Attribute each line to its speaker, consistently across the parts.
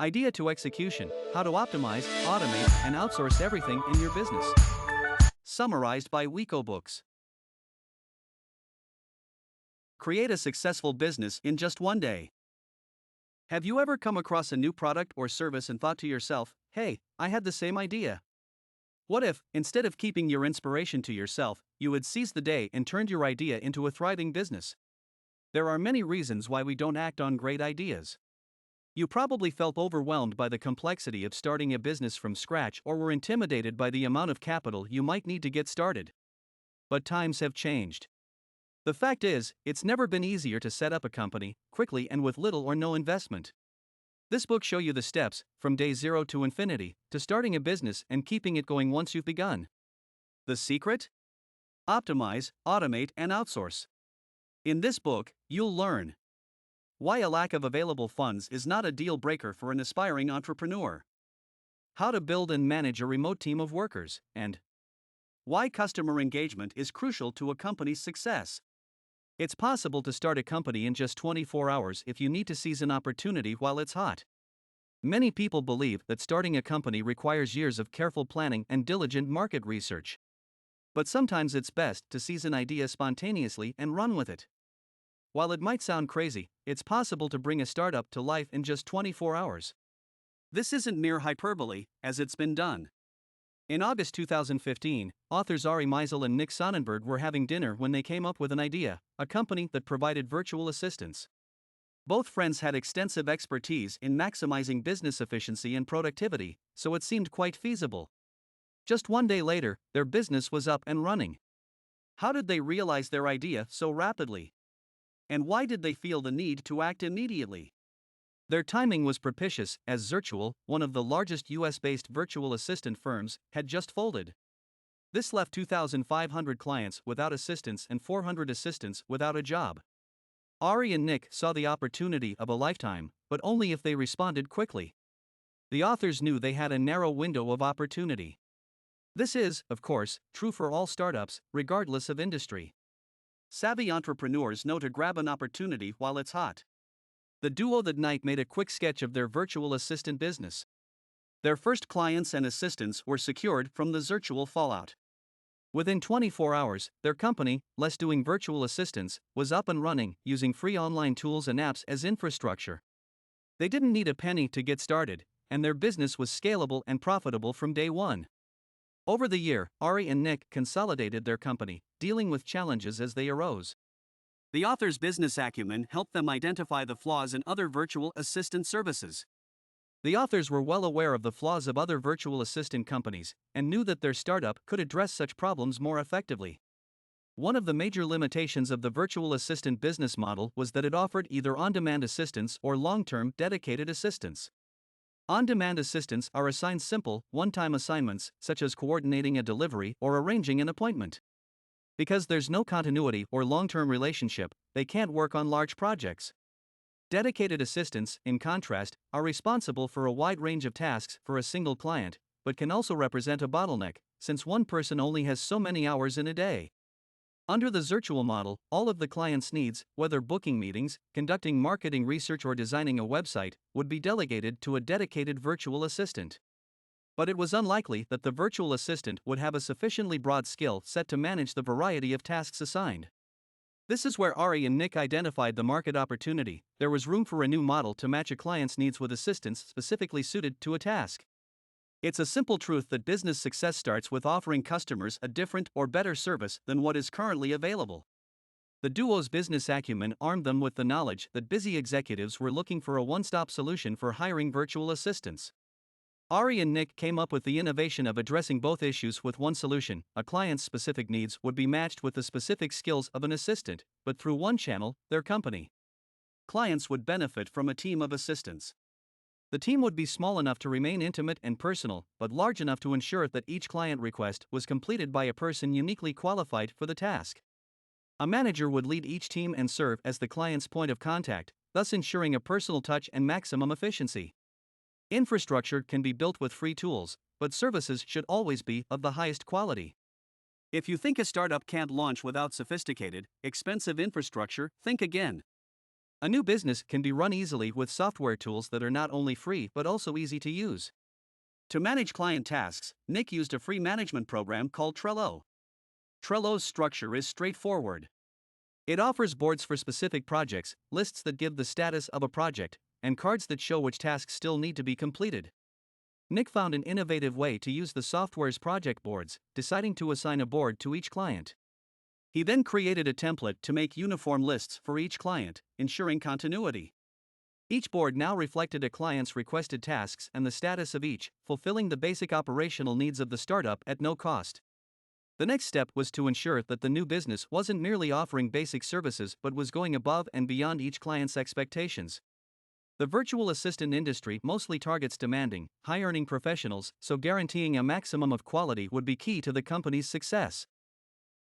Speaker 1: Idea to execution, how to optimize, automate, and outsource everything in your business. Summarized by WecoBooks. Create a successful business in just one day. Have you ever come across a new product or service and thought to yourself, hey, I had the same idea? What if, instead of keeping your inspiration to yourself, you had seized the day and turned your idea into a thriving business? There are many reasons why we don't act on great ideas. You probably felt overwhelmed by the complexity of starting a business from scratch or were intimidated by the amount of capital you might need to get started. But times have changed. The fact is, it's never been easier to set up a company, quickly and with little or no investment. This book shows you the steps, from day zero to infinity, to starting a business and keeping it going once you've begun. The secret? Optimize, automate, and outsource. In this book, you'll learn why a lack of available funds is not a deal breaker for an aspiring entrepreneur, how to build and manage a remote team of workers, and why customer engagement is crucial to a company's success. It's possible to start a company in just 24 hours if you need to seize an opportunity while it's hot. Many people believe that starting a company requires years of careful planning and diligent market research. But sometimes it's best to seize an idea spontaneously and run with it. While it might sound crazy, it's possible to bring a startup to life in just 24 hours. This isn't mere hyperbole, as it's been done. In August 2015, authors Ari Meisel and Nick Sonnenberg were having dinner when they came up with an idea, a company that provided virtual assistants. Both friends had extensive expertise in maximizing business efficiency and productivity, so it seemed quite feasible. Just one day later, their business was up and running. How did they realize their idea so rapidly? And why did they feel the need to act immediately? Their timing was propitious, as Zirtual, one of the largest US-based virtual assistant firms, had just folded. This left 2,500 clients without assistants and 400 assistants without a job. Ari and Nick saw the opportunity of a lifetime, but only if they responded quickly. The authors knew they had a narrow window of opportunity. This is, of course, true for all startups, regardless of industry. Savvy entrepreneurs know to grab an opportunity while it's hot. The duo that night made a quick sketch of their virtual assistant business. Their first clients and assistants were secured from the Zirtual fallout. Within 24 hours, their company, Les Doing Virtual Assistants, was up and running, using free online tools and apps as infrastructure. They didn't need a penny to get started, and their business was scalable and profitable from day one. Over the year, Ari and Nick consolidated their company, dealing with challenges as they arose. The author's business acumen helped them identify the flaws in other virtual assistant services. The authors were well aware of the flaws of other virtual assistant companies, and knew that their startup could address such problems more effectively. One of the major limitations of the virtual assistant business model was that it offered either on-demand assistance or long-term, dedicated assistance. On-demand assistants are assigned simple, one-time assignments, such as coordinating a delivery or arranging an appointment. Because there's no continuity or long-term relationship, they can't work on large projects. Dedicated assistants, in contrast, are responsible for a wide range of tasks for a single client, but can also represent a bottleneck, since one person only has so many hours in a day. Under the Zirtual model, all of the client's needs, whether booking meetings, conducting marketing research or designing a website, would be delegated to a dedicated virtual assistant. But it was unlikely that the virtual assistant would have a sufficiently broad skill set to manage the variety of tasks assigned. This is where Ari and Nick identified the market opportunity. There was room for a new model to match a client's needs with assistants specifically suited to a task. It's a simple truth that business success starts with offering customers a different or better service than what is currently available. The duo's business acumen armed them with the knowledge that busy executives were looking for a one-stop solution for hiring virtual assistants. Ari and Nick came up with the innovation of addressing both issues with one solution. A client's specific needs would be matched with the specific skills of an assistant, but through one channel, their company. Clients would benefit from a team of assistants. The team would be small enough to remain intimate and personal, but large enough to ensure that each client request was completed by a person uniquely qualified for the task. A manager would lead each team and serve as the client's point of contact, thus ensuring a personal touch and maximum efficiency. Infrastructure can be built with free tools, but services should always be of the highest quality. If you think a startup can't launch without sophisticated, expensive infrastructure, think again. A new business can be run easily with software tools that are not only free but also easy to use. To manage client tasks, Nick used a free management program called Trello. Trello's structure is straightforward. It offers boards for specific projects, lists that give the status of a project, and cards that show which tasks still need to be completed. Nick found an innovative way to use the software's project boards, deciding to assign a board to each client. He then created a template to make uniform lists for each client, ensuring continuity. Each board now reflected a client's requested tasks and the status of each, fulfilling the basic operational needs of the startup at no cost. The next step was to ensure that the new business wasn't merely offering basic services but was going above and beyond each client's expectations. The virtual assistant industry mostly targets demanding, high-earning professionals, so guaranteeing a maximum of quality would be key to the company's success.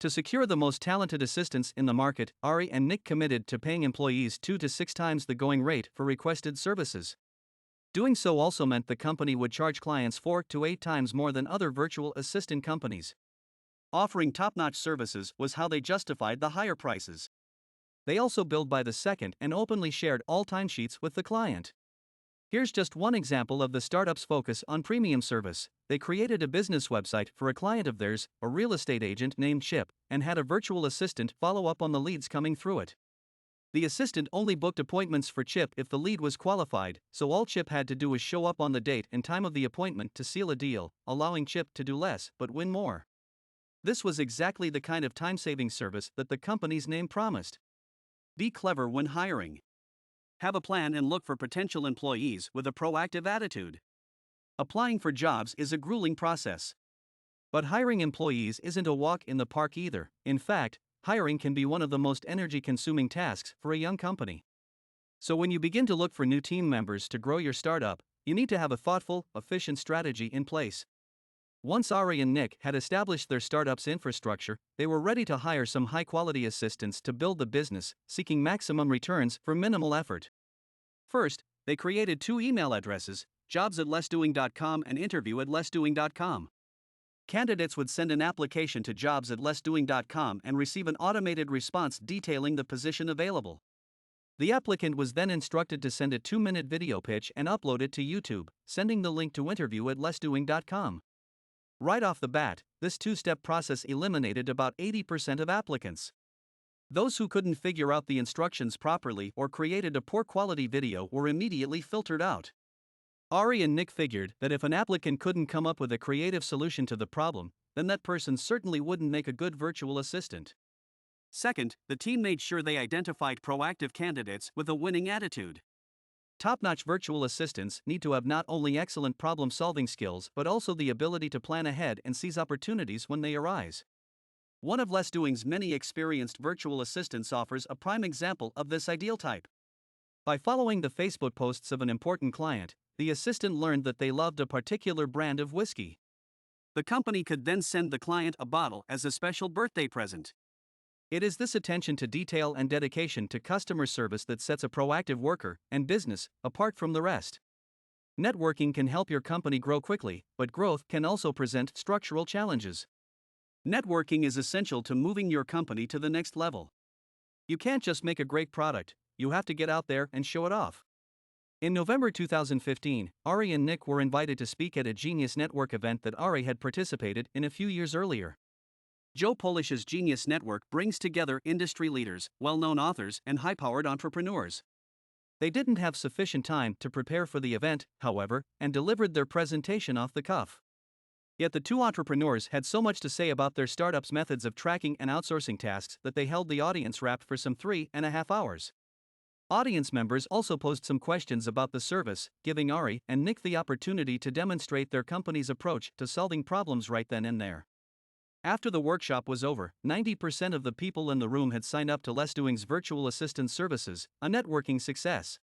Speaker 1: To secure the most talented assistants in the market, Ari and Nick committed to paying employees 2 to 6 times the going rate for requested services. Doing so also meant the company would charge clients 4 to 8 times more than other virtual assistant companies. Offering top-notch services was how they justified the higher prices. They also billed by the second and openly shared all timesheets with the client. Here's just one example of the startup's focus on premium service. They created a business website for a client of theirs, a real estate agent named Chip, and had a virtual assistant follow up on the leads coming through it. The assistant only booked appointments for Chip if the lead was qualified, so all Chip had to do was show up on the date and time of the appointment to seal a deal, allowing Chip to do less but win more. This was exactly the kind of time-saving service that the company's name promised. Be clever when hiring. Have a plan and look for potential employees with a proactive attitude. Applying for jobs is a grueling process. But hiring employees isn't a walk in the park either. In fact, hiring can be one of the most energy-consuming tasks for a young company. So when you begin to look for new team members to grow your startup, you need to have a thoughtful, efficient strategy in place. Once Ari and Nick had established their startup's infrastructure, they were ready to hire some high-quality assistants to build the business, seeking maximum returns for minimal effort. First, they created 2 email addresses, jobs@lessdoing.com and interview@lessdoing.com. Candidates would send an application to jobs@lessdoing.com and receive an automated response detailing the position available. The applicant was then instructed to send a 2-minute video pitch and upload it to YouTube, sending the link to interview@lessdoing.com. Right off the bat, this 2-step process eliminated about 80% of applicants. Those who couldn't figure out the instructions properly or created a poor quality video were immediately filtered out. Ari and Nick figured that if an applicant couldn't come up with a creative solution to the problem, then that person certainly wouldn't make a good virtual assistant. Second, the team made sure they identified proactive candidates with a winning attitude. Top-notch virtual assistants need to have not only excellent problem-solving skills but also the ability to plan ahead and seize opportunities when they arise. One of LessDoing's many experienced virtual assistants offers a prime example of this ideal type. By following the Facebook posts of an important client, the assistant learned that they loved a particular brand of whiskey. The company could then send the client a bottle as a special birthday present. It is this attention to detail and dedication to customer service that sets a proactive worker and business apart from the rest. Networking can help your company grow quickly, but growth can also present structural challenges. Networking is essential to moving your company to the next level. You can't just make a great product, you have to get out there and show it off. In November 2015, Ari and Nick were invited to speak at a Genius Network event that Ari had participated in a few years earlier. Joe Polish's Genius Network brings together industry leaders, well-known authors, and high-powered entrepreneurs. They didn't have sufficient time to prepare for the event, however, and delivered their presentation off the cuff. Yet the 2 entrepreneurs had so much to say about their startup's methods of tracking and outsourcing tasks that they held the audience wrapped for some 3.5 hours. Audience members also posed some questions about the service, giving Ari and Nick the opportunity to demonstrate their company's approach to solving problems right then and there. After the workshop was over, 90% of the people in the room had signed up to LessDoing's virtual assistant services, a networking success.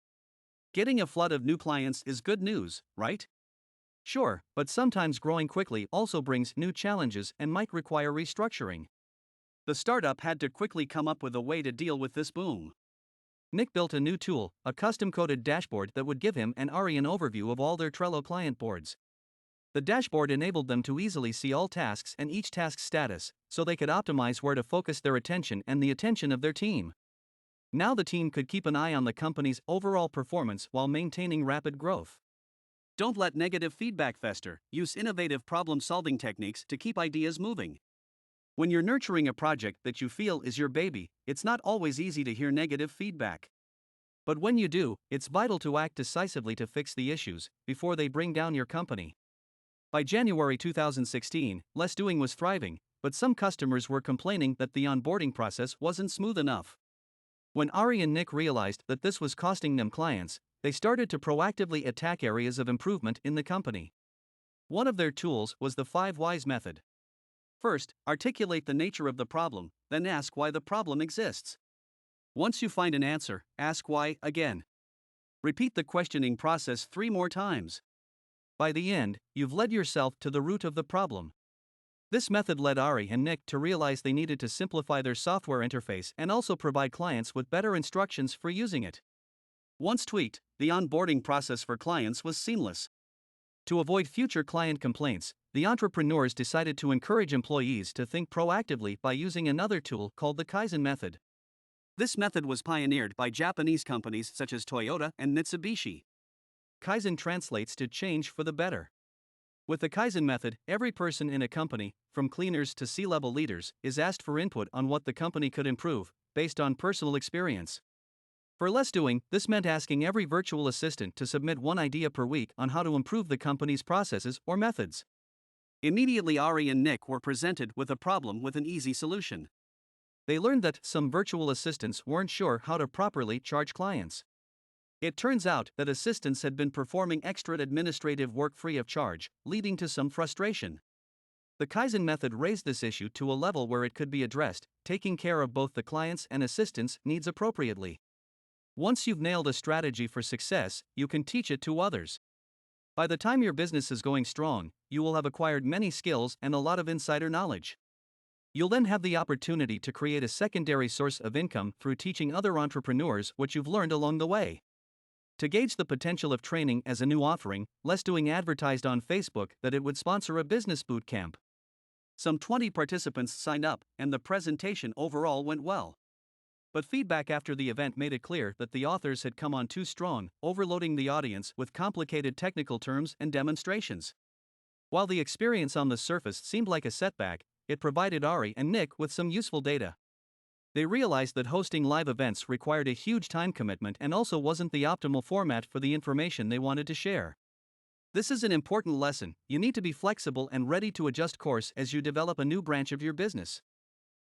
Speaker 1: Getting a flood of new clients is good news, right? Sure, but sometimes growing quickly also brings new challenges and might require restructuring. The startup had to quickly come up with a way to deal with this boom. Nick built a new tool, a custom-coded dashboard that would give him and Ari an overview of all their Trello client boards. The dashboard enabled them to easily see all tasks and each task's status, so they could optimize where to focus their attention and the attention of their team. Now the team could keep an eye on the company's overall performance while maintaining rapid growth. Don't let negative feedback fester. Use innovative problem-solving techniques to keep ideas moving. When you're nurturing a project that you feel is your baby, it's not always easy to hear negative feedback. But when you do, it's vital to act decisively to fix the issues before they bring down your company. By January 2016, Less Doing was thriving, but some customers were complaining that the onboarding process wasn't smooth enough. When Ari and Nick realized that this was costing them clients, they started to proactively attack areas of improvement in the company. One of their tools was the 5 whys method. First, articulate the nature of the problem, then ask why the problem exists. Once you find an answer, ask why again. Repeat the questioning process 3 more times. By the end, you've led yourself to the root of the problem. This method led Ari and Nick to realize they needed to simplify their software interface and also provide clients with better instructions for using it. Once tweaked, the onboarding process for clients was seamless. To avoid future client complaints, the entrepreneurs decided to encourage employees to think proactively by using another tool called the Kaizen method. This method was pioneered by Japanese companies such as Toyota and Mitsubishi. Kaizen translates to change for the better. With the Kaizen method, every person in a company, from cleaners to C-level leaders, is asked for input on what the company could improve, based on personal experience. For Less Doing, this meant asking every virtual assistant to submit one idea per week on how to improve the company's processes or methods. Immediately, Ari and Nick were presented with a problem with an easy solution. They learned that some virtual assistants weren't sure how to properly charge clients. It turns out that assistants had been performing extra administrative work free of charge, leading to some frustration. The Kaizen method raised this issue to a level where it could be addressed, taking care of both the clients' and assistants' needs appropriately. Once you've nailed a strategy for success, you can teach it to others. By the time your business is going strong, you will have acquired many skills and a lot of insider knowledge. You'll then have the opportunity to create a secondary source of income through teaching other entrepreneurs what you've learned along the way. To gauge the potential of training as a new offering, Less Doing advertised on Facebook that it would sponsor a business boot camp. Some 20 participants signed up, and the presentation overall went well. But feedback after the event made it clear that the authors had come on too strong, overloading the audience with complicated technical terms and demonstrations. While the experience on the surface seemed like a setback, it provided Ari and Nick with some useful data. They realized that hosting live events required a huge time commitment and also wasn't the optimal format for the information they wanted to share. This is an important lesson. You need to be flexible and ready to adjust course as you develop a new branch of your business.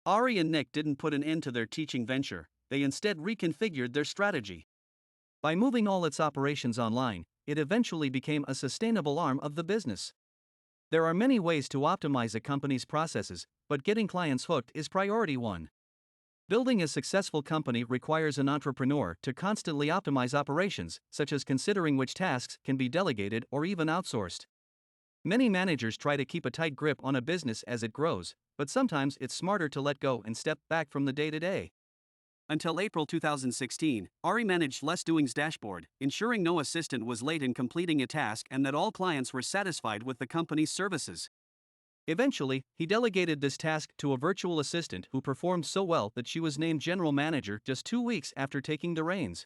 Speaker 1: Ari and Nick didn't put an end to their teaching venture, they instead reconfigured their strategy. By moving all its operations online, it eventually became a sustainable arm of the business. There are many ways to optimize a company's processes, but getting clients hooked is priority 1. Building a successful company requires an entrepreneur to constantly optimize operations, such as considering which tasks can be delegated or even outsourced. Many managers try to keep a tight grip on a business as it grows, but sometimes it's smarter to let go and step back from the day-to-day. Until April 2016, Ari managed Less Doing's dashboard, ensuring no assistant was late in completing a task and that all clients were satisfied with the company's services. Eventually, he delegated this task to a virtual assistant who performed so well that she was named general manager just 2 weeks after taking the reins.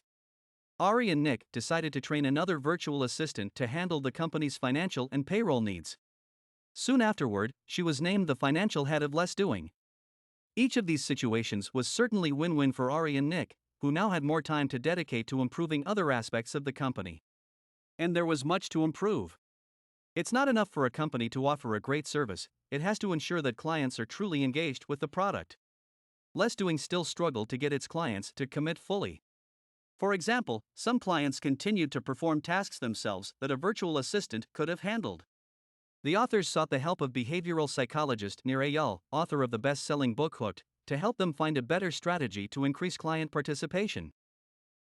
Speaker 1: Ari and Nick decided to train another virtual assistant to handle the company's financial and payroll needs. Soon afterward, she was named the financial head of Less Doing. Each of these situations was certainly win-win for Ari and Nick, who now had more time to dedicate to improving other aspects of the company. And there was much to improve. It's not enough for a company to offer a great service, it has to ensure that clients are truly engaged with the product. Less Doing still struggled to get its clients to commit fully. For example, some clients continued to perform tasks themselves that a virtual assistant could have handled. The authors sought the help of behavioral psychologist Nir Eyal, author of the best-selling book Hooked, to help them find a better strategy to increase client participation.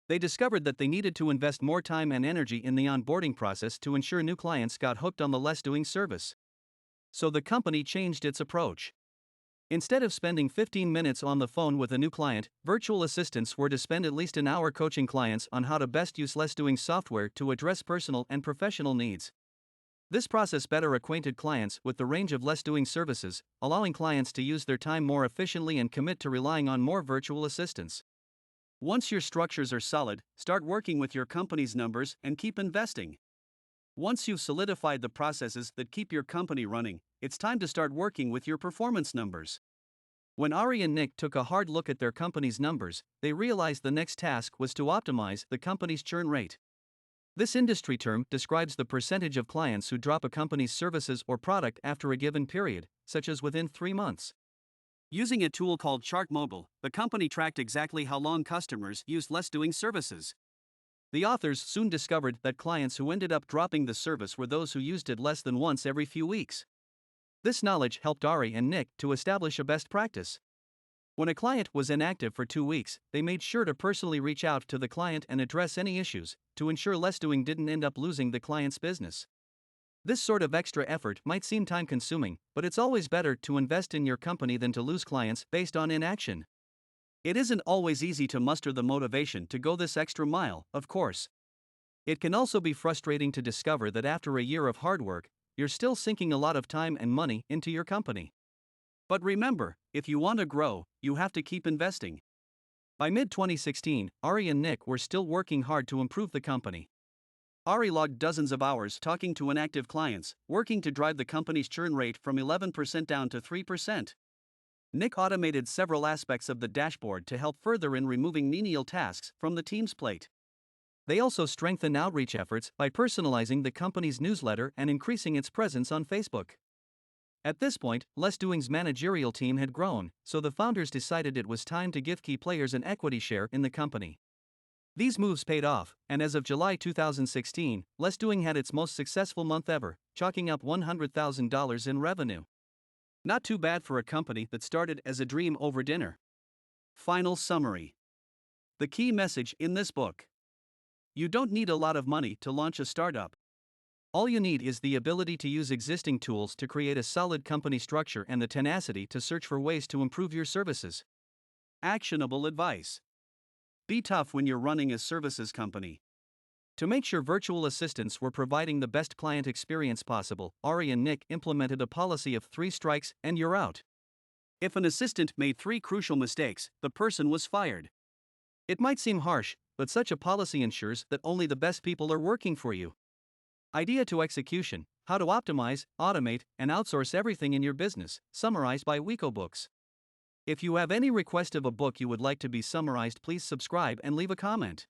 Speaker 1: They discovered that they needed to invest more time and energy in the onboarding process to ensure new clients got hooked on the Less Doing service. So the company changed its approach. Instead of spending 15 minutes on the phone with a new client, virtual assistants were to spend at least an hour coaching clients on how to best use Less Doing software to address personal and professional needs. This process better acquainted clients with the range of Less Doing services, allowing clients to use their time more efficiently and commit to relying on more virtual assistants. Once your structures are solid, start working with your company's numbers and keep investing. Once you've solidified the processes that keep your company running, it's time to start working with your performance numbers. When Ari and Nick took a hard look at their company's numbers, they realized the next task was to optimize the company's churn rate. This industry term describes the percentage of clients who drop a company's services or product after a given period, such as within 3 months. Using a tool called ChartMogul, the company tracked exactly how long customers used less doing services. The authors soon discovered that clients who ended up dropping the service were those who used it less than once every few weeks. This knowledge helped Ari and Nick to establish a best practice. When a client was inactive for 2 weeks, they made sure to personally reach out to the client and address any issues, to ensure less doing didn't end up losing the client's business. This sort of extra effort might seem time-consuming, but it's always better to invest in your company than to lose clients based on inaction. It isn't always easy to muster the motivation to go this extra mile, of course. It can also be frustrating to discover that after a year of hard work, you're still sinking a lot of time and money into your company. But remember, if you want to grow, you have to keep investing. By mid-2016, Ari and Nick were still working hard to improve the company. Ari logged dozens of hours talking to inactive clients, working to drive the company's churn rate from 11% down to 3%. Nick automated several aspects of the dashboard to help further in removing menial tasks from the team's plate. They also strengthened outreach efforts by personalizing the company's newsletter and increasing its presence on Facebook. At this point, Less Doing's managerial team had grown, so the founders decided it was time to give key players an equity share in the company. These moves paid off, and as of July 2016, Less Doing had its most successful month ever, chalking up $100,000 in revenue. Not too bad for a company that started as a dream over dinner. Final summary. The key message in this book. You don't need a lot of money to launch a startup. All you need is the ability to use existing tools to create a solid company structure and the tenacity to search for ways to improve your services. Actionable advice. Be tough when you're running a services company. To make sure virtual assistants were providing the best client experience possible, Ari and Nick implemented a policy of 3 strikes and you're out. If an assistant made 3 crucial mistakes, the person was fired. It might seem harsh, but such a policy ensures that only the best people are working for you. Idea to execution: how to optimize, automate, and outsource everything in your business, summarized by WecoBooks. If you have any request of a book you would like to be summarized, please subscribe and leave a comment.